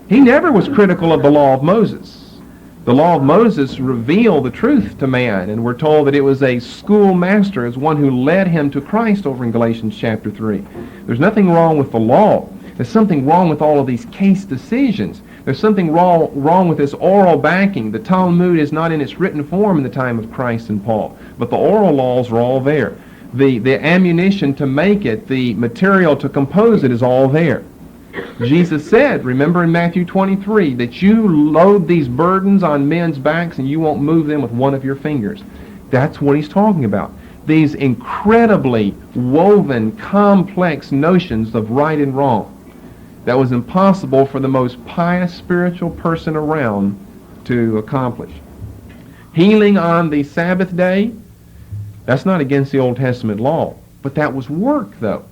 He never was critical of the law of Moses. The law of Moses revealed the truth to man, and we're told that it was a schoolmaster, as one who led him to Christ over in Galatians chapter 3. There's nothing wrong with the law. There's something wrong with all of these case decisions. There's something wrong with this oral backing. The Talmud is not in its written form in the time of Christ and Paul, but the oral laws are all there. The ammunition to make it, the material to compose it is all there. Jesus said, remember in Matthew 23, that you load these burdens on men's backs and you won't move them with one of your fingers. That's what he's talking about. These incredibly woven, complex notions of right and wrong that was impossible for the most pious spiritual person around to accomplish. Healing on the Sabbath day, that's not against the Old Testament law, but that was work though.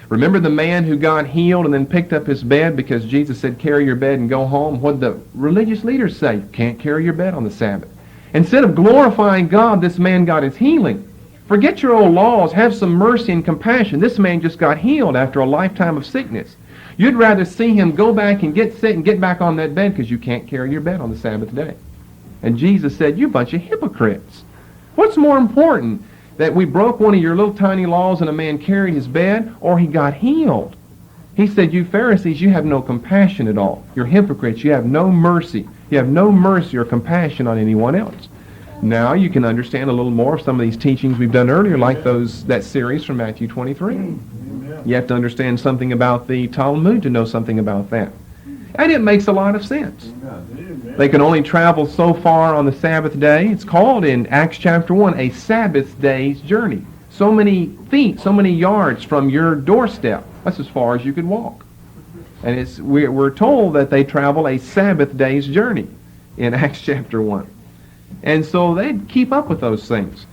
Remember the man who got healed and then picked up his bed because Jesus said, carry your bed and go home? What did the religious leaders say? You can't carry your bed on the Sabbath. Instead of glorifying God, this man got his healing. Forget your old laws, have some mercy and compassion. This man just got healed after a lifetime of sickness. You'd rather see him go back and get sick and get back on that bed because you can't carry your bed on the Sabbath day. And Jesus said, you bunch of hypocrites. What's more important, that we broke one of your little tiny laws and a man carried his bed, or he got healed? He said, you Pharisees, you have no compassion at all. You're hypocrites. You have no mercy. You have no mercy or compassion on anyone else. Now you can understand a little more of some of these teachings we've done earlier, like that series from Matthew 23. You have to understand something about the Talmud to know something about that. And it makes a lot of sense. They can only travel so far on the Sabbath day. It's called in Acts chapter 1 a Sabbath day's journey. So many feet, so many yards from your doorstep. That's as far as you could walk. And we're told that they travel a Sabbath day's journey in Acts chapter 1. And so they'd keep up with those things.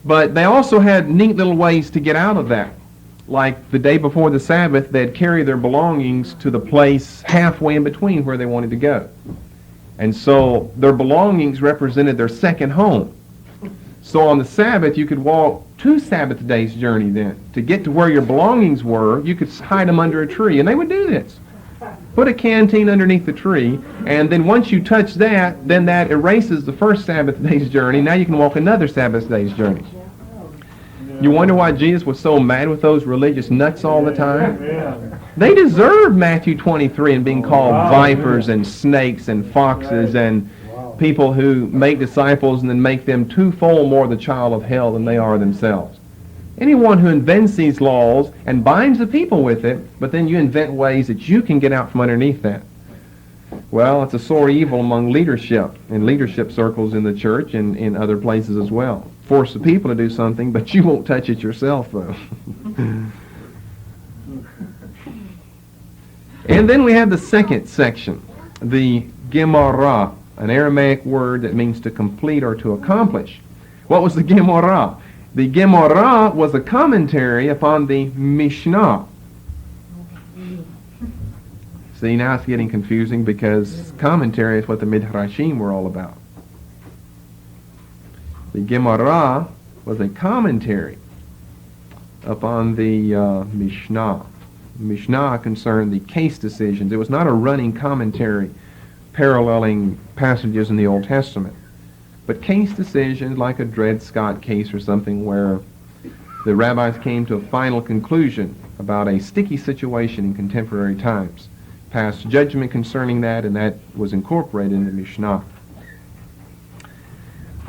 But they also had neat little ways to get out of that. Like the day before the Sabbath, they'd carry their belongings to the place halfway in between where they wanted to go. And so their belongings represented their second home. So on the Sabbath, you could walk 2 Sabbath days' journey then. To get to where your belongings were, you could hide them under a tree. And they would do this. Put a canteen underneath the tree, and then once you touch that, then that erases the first Sabbath day's journey. Now you can walk another Sabbath day's journey. You wonder why Jesus was so mad with those religious nuts all the time? They deserved Matthew 23 and being called vipers and snakes and foxes and people who make disciples and then make them twofold more the child of hell than they are themselves. Anyone who invents these laws and binds the people with it, but then you invent ways that you can get out from underneath that. Well, it's a sore evil among leadership, in leadership circles in the church and in other places as well. Force the people to do something, but you won't touch it yourself, though. And then we have the second section, the Gemara, an Aramaic word that means to complete or to accomplish. What was the Gemara? The Gemara was a commentary upon the Mishnah. See, now it's getting confusing because commentary is what the Midrashim were all about. The Gemara was a commentary upon the Mishnah. Mishnah concerned the case decisions. It was not a running commentary paralleling passages in the Old Testament, but case decisions like a Dred Scott case or something where the rabbis came to a final conclusion about a sticky situation in contemporary times, passed judgment concerning that, and that was incorporated in the Mishnah.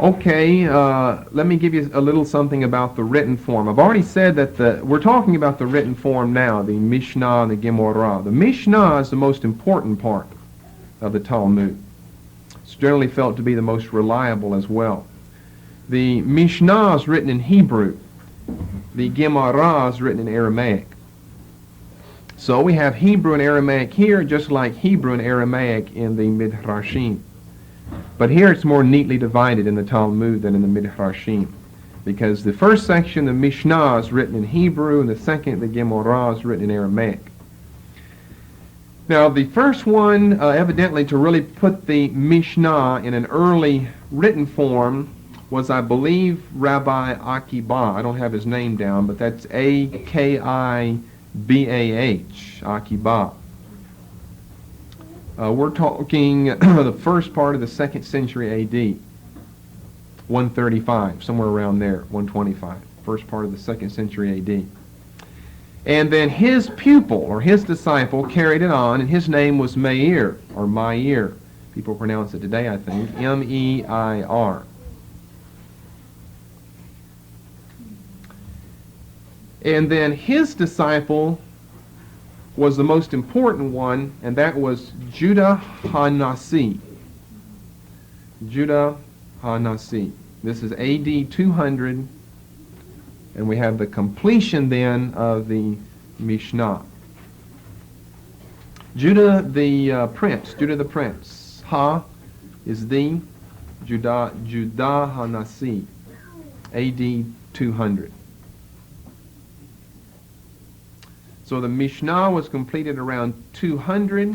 Okay, let me give you a little something about the written form. I've already said that we're talking about the written form now, the Mishnah and the Gemara. The Mishnah is the most important part of the Talmud. It's generally felt to be the most reliable as well. The Mishnah is written in Hebrew. The Gemara is written in Aramaic. So we have Hebrew and Aramaic here, just like Hebrew and Aramaic in the Midrashim. But here it's more neatly divided in the Talmud than in the Midrashim, because the first section, the Mishnah, is written in Hebrew, and the second, the Gemara, is written in Aramaic. Now, the first one, evidently, to really put the Mishnah in an early written form was, I believe, Rabbi Akiba. I don't have his name down, but that's Akibah, Akiba. We're talking the first part of the 2nd century A.D., 135, somewhere around there, 125, first part of the 2nd century A.D. And then his pupil, or his disciple, carried it on, and his name was Meir, or Meir. People pronounce it today, I think, M-E-I-R. And then his disciple was the most important one, and that was Judah HaNasi. Judah HaNasi. This is A.D. 200, and we have the completion then of the Mishnah. Judah the prince. Ha is the Judah HaNasi. A.D. 200. So the Mishnah was completed around 200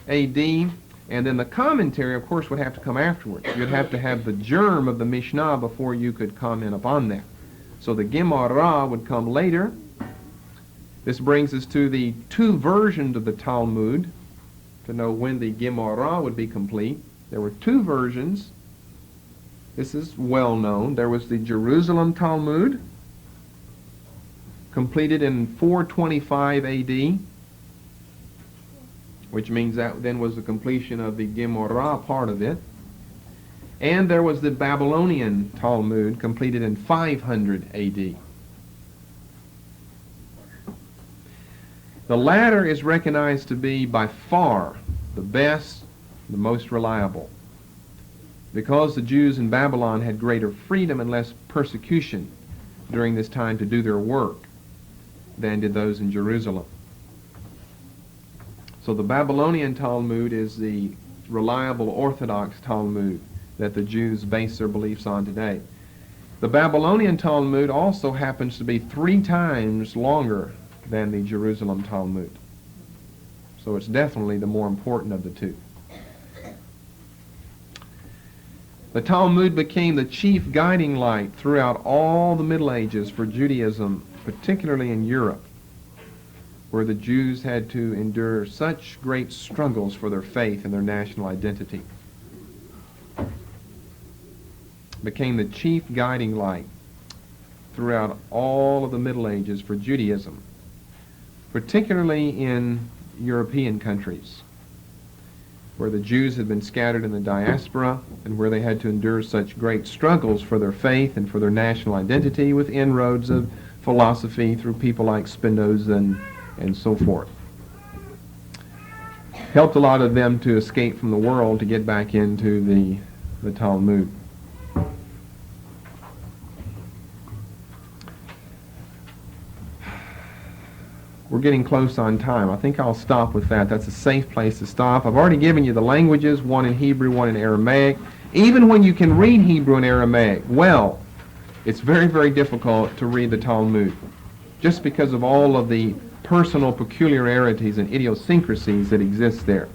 A.D., and then the commentary, of course, would have to come afterwards. You'd have to have the germ of the Mishnah before you could comment upon that. So the Gemara would come later. This brings us to the two versions of the Talmud, to know when the Gemara would be complete. There were two versions. This is well known. There was the Jerusalem Talmud, completed in 425 A.D., which means that then was the completion of the Gemara part of it. And there was the Babylonian Talmud, completed in 500 A.D. The latter is recognized to be by far the best, the most reliable, because the Jews in Babylon had greater freedom and less persecution during this time to do their work than did those in Jerusalem. So the Babylonian Talmud is the reliable Orthodox Talmud that the Jews base their beliefs on today. The Babylonian Talmud also happens to be 3 times longer than the Jerusalem Talmud. So it's definitely the more important of the two. The Talmud became the chief guiding light throughout all the Middle Ages for Judaism, particularly in Europe, where the Jews had to endure such great struggles for their faith and their national identity. Became the chief guiding light throughout all of the Middle Ages for Judaism, particularly in European countries, where the Jews had been scattered in the diaspora and where they had to endure such great struggles for their faith and for their national identity, with inroads of philosophy through people like Spinoza and so forth. Helped a lot of them to escape from the world to get back into the Talmud. We're getting close on time. I think I'll stop with that. That's a safe place to stop. I've already given you the languages, one in Hebrew, one in Aramaic. Even when you can read Hebrew and Aramaic well, it's very, very difficult to read the Talmud, just because of all of the personal peculiarities and idiosyncrasies that exist there.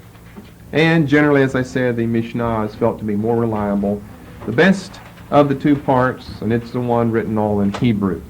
And generally, as I said, the Mishnah is felt to be more reliable, the best of the two parts, and it's the one written all in Hebrew.